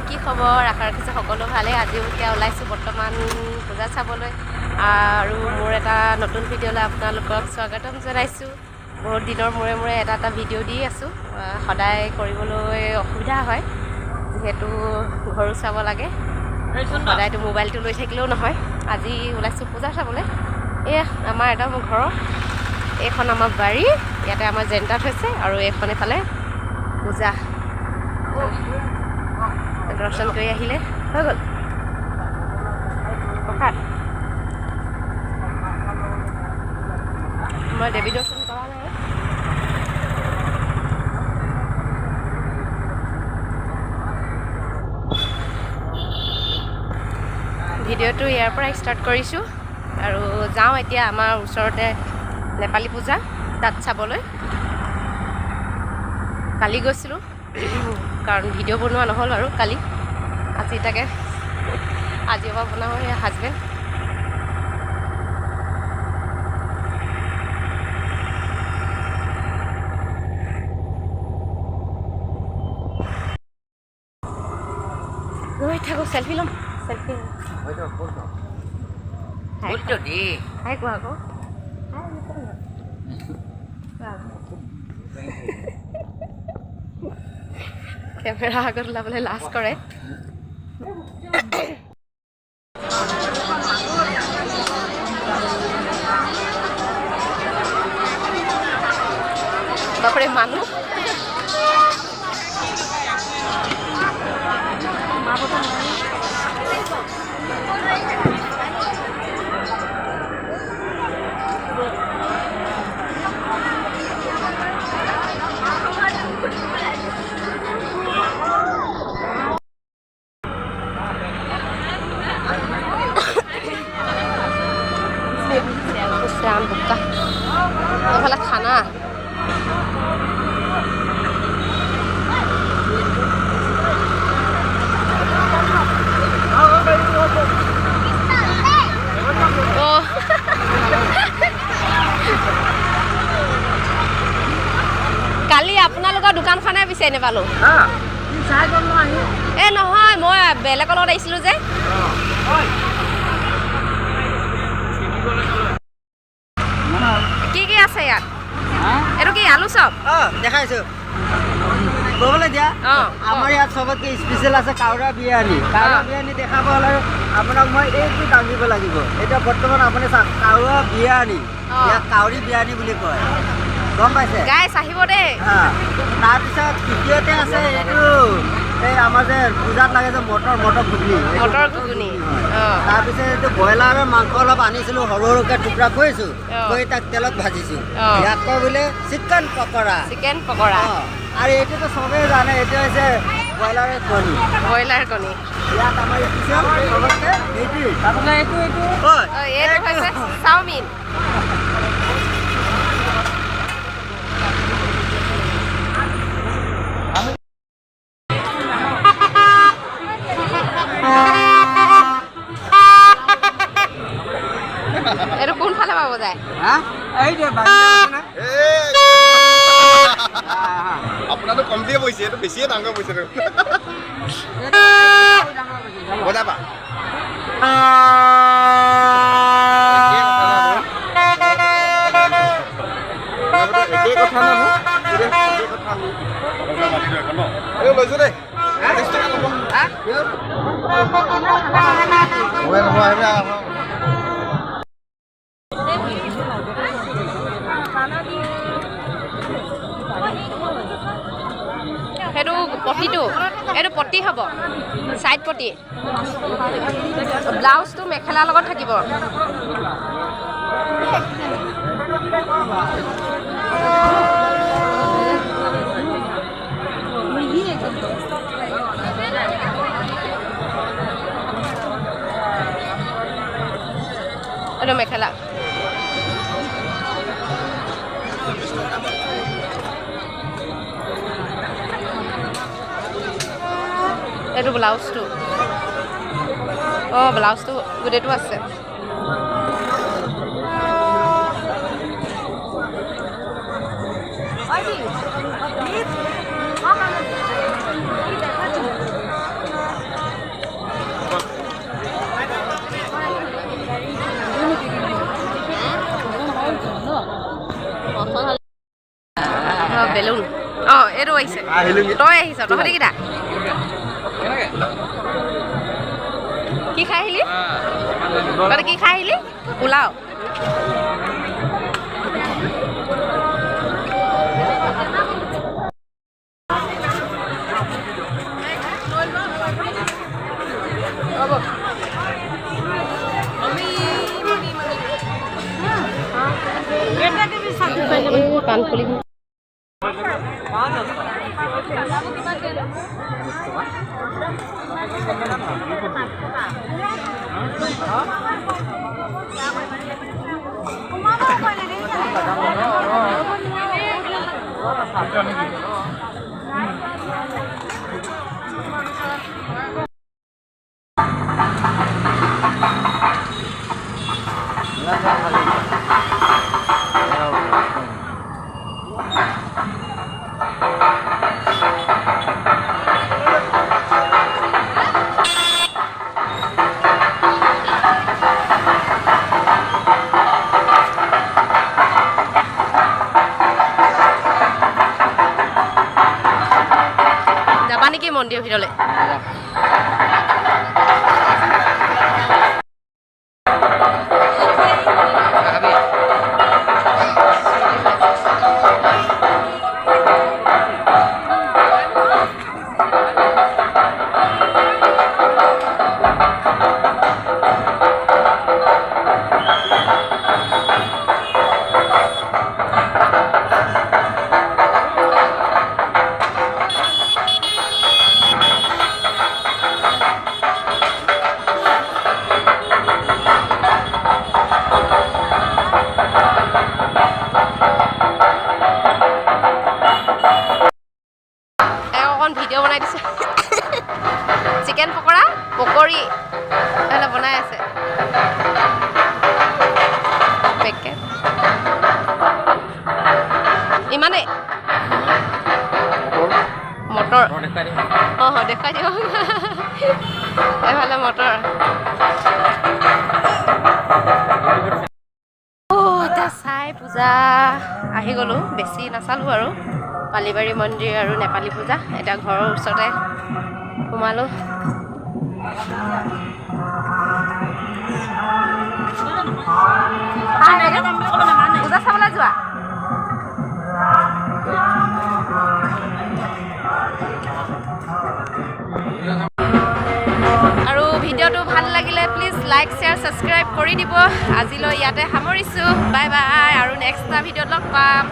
কি খবৰ আশা ৰাখিছোঁ সকলো ভালে আজিও এতিয়া ওলাইছোঁ বৰ্তমান পূজা চাবলৈ আৰু মোৰ এটা নতুন ভিডিঅ'লৈ আপোনালোকক স্বাগতম জনাইছোঁ বহুত দিনৰ মূৰে মূৰে এটা ভিডিঅ' দি আছোঁ সদায় কৰিবলৈ অসুবিধা হয় যিহেতু ঘৰো চাব লাগে সদায়তো মোবাইলটো লৈ থাকিলেও নহয় আজি ওলাইছোঁ পূজা চাবলৈ এয়া আমাৰ এটা মোৰ ঘৰৰ এইখন আমাৰ বাৰী ইয়াতে আমাৰ জেণ্টাত হৈছে আৰু এইখন এফালে পূজা দৰ্শন কৰি আহিলে হৈ গ'ল প্ৰসাদ মই দেৱী দৰ্শন কৰা নাই ভিডিঅ'টো ইয়াৰ পৰাই ষ্টাৰ্ট কৰিছোঁ আৰু যাওঁ এতিয়া আমাৰ ওচৰতে নেপালী পূজা তাত চাবলৈ কালি গৈছিলোঁ কাৰণ ভিডিঅ' বনোৱা নহ'ল আৰু কালি আজি তাকে আজিৰ পৰা বনাওঁ হাজবেণ্ড ৰৈ থাকোঁ চেল্ফি ল'ম চেল্ফি হাই কোৱা আকৌ কেমেৰা আগত ওলাবলৈ লাজ কৰে বাপৰে মানুহ buka এইফালে খানা কালি আপোনালোকৰ দোকানখনে বিচাৰি নাপালোঁ এই নহয় মই বেলেগৰ লগত আহিছিলোঁ যে কি কি আছে ইয়াত এইটো কি আলু চপ দেখাইছোঁ ক'বলৈ দিয়া আমাৰ ইয়াত চবতকৈ স্পেচিয়েল আছে কাউৰা বিৰিয়ানী দেখাব হ'লে আপোনাক মই এইটো দাঙিব লাগিব এতিয়া বৰ্তমান আপুনি চাওক কাউৰা বিৰিয়ানী ইয়াক কাউৰী বিৰিয়ানী বুলি কয় গম পাইছে গাইছ আহিব দেই তাৰপিছত তৃতীয়তে আছে এইটো এই আমাৰ যে পূজাত লাগে যে মটৰ ঘুগুনি তাৰপিছত এইটো ব্ৰইলাৰৰ মাংস অলপ আনিছিলোঁ সৰু সৰুকৈ টুকুৰা কৰিছোঁ কৰি তাক তেলত ভাজিছোঁ ইয়াক কয় বোলে চিকেন পকৰা আৰু এইটোতো চবেই জানে এইটো হৈছে ব্ৰইলাৰ কণী ইয়াত আমাৰ চবতকৈ এইটো হৈছে চাওমিন এইটো কোনফালে পাব যায় আপোনাৰতো কমটিয়ে পইছে এইটো বেছিয়ে ডাঙৰ পইছে বজাবা একেই কথা লৈছোঁ দেই সেইটো পটিটো এইটো পটি হ'ব চাইড পটি ব্লাউজটো মেখেলাৰ লগত থাকিব এইটো মেখেলা এইটো ব্লাউজটো অঁ ব্লাউজটো গোটেইটো আছে বেলুন অঁ এইটো আহিছে তই আহিছ তহঁতি কেইটা কি খাই আহিলি তহঁতি কি খাই আহিলি পোলাও কাণফুলি যাবা নেকি মন্দিৰৰ ভিতৰলৈ ভিডিঅ' বনাই দিছে চিকেন পকৰা পকৰি এনে বনাই আছে পেকেট ইমানে মটৰ অঁ দেখাই দিয়ক এফালে মটৰ এতিয়া চাই পূজা আহি গ'লোঁ বেছি নাচালোঁ আৰু কালীবাৰী মন্দিৰ আৰু নেপালী পূজা এতিয়া ঘৰৰ ওচৰতে সোমালোঁ পূজা চাবলৈ যোৱা আৰু ভিডিঅ'টো ভাল লাগিলে প্লিজ লাইক শ্বেয়াৰ ছাবস্ক্ৰাইব কৰি দিব আজিলৈ ইয়াতে সামৰিছোঁ বাই বাই আৰু নেক্সট এটা ভিডিঅ'ত লগ পাম